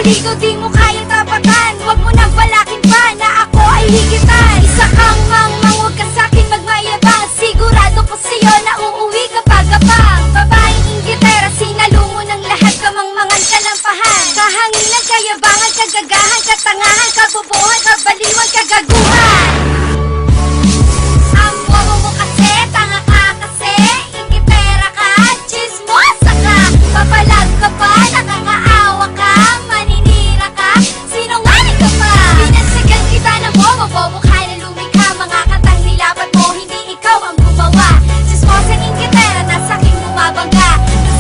maligo di mo kaya tapatan. Huwag mo nang balakin pa na ako ay higitan. Isa kang mangmang, huwag ka sa'kin magmayabang. Sigurado ko sa'yo na uuwi kapag abang. Babaeng inggitera, sinalo mo ng lahat. Kamangmangan, kalampahan, kahangin ng kayabangan, kagagahan, katangahan, kabobohan, kabaliwan, kagaguhan. Ang bobo mo kasi, tanga ka kasi, inggitera ka, chismosa ka. Papalag ka pa, nakakaawa ka, maninira ka, sinungaling ka pa. Pinansagan kita ng bobo ka na lumikha. Mga kantang nilapat mo, hindi ikaw ang gumawa. Chismosang inggitera, nasa aking bumabangga.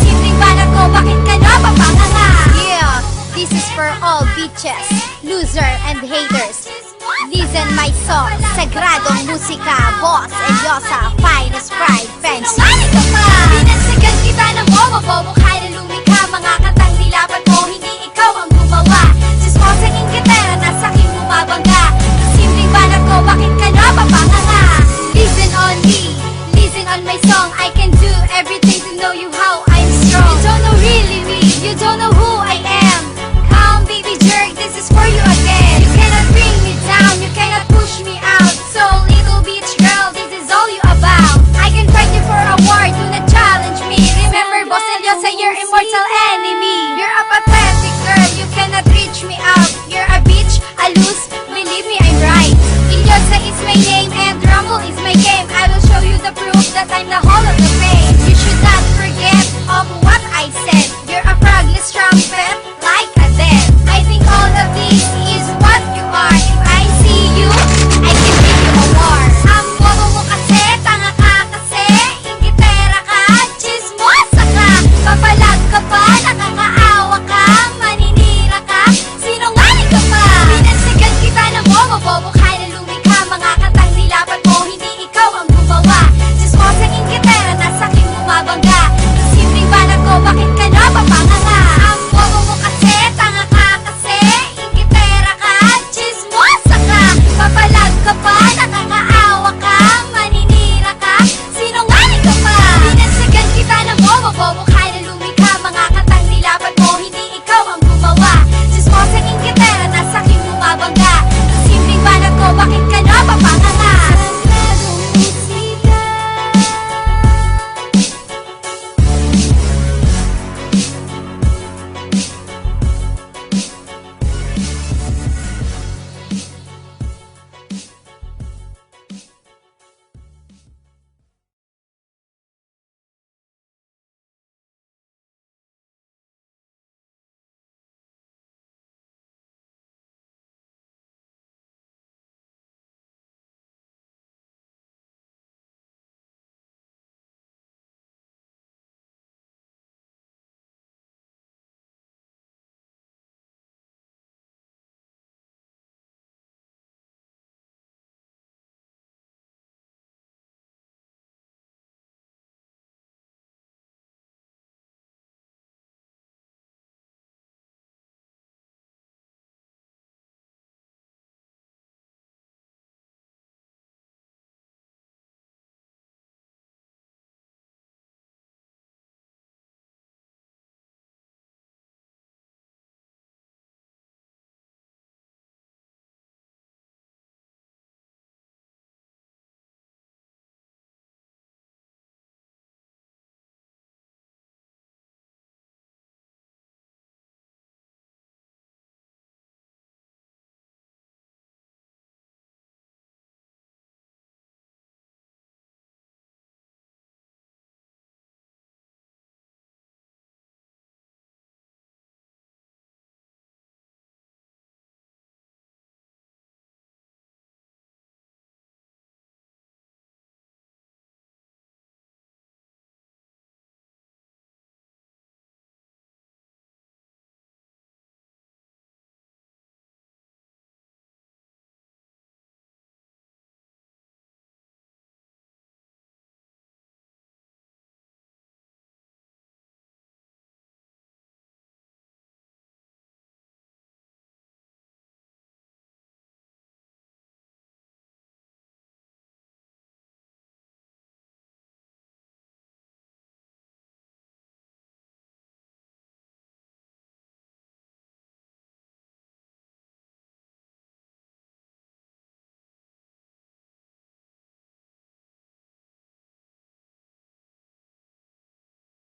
Simpleng banat ko, bakit ka na papanganga? Yeah, this is for all bitches, loser and haters. Listen my song, sagradong musika, Boss Elyosa, finest pride, fancy. Sinungaling ka pa! Pinansagan kita ng bobo ka na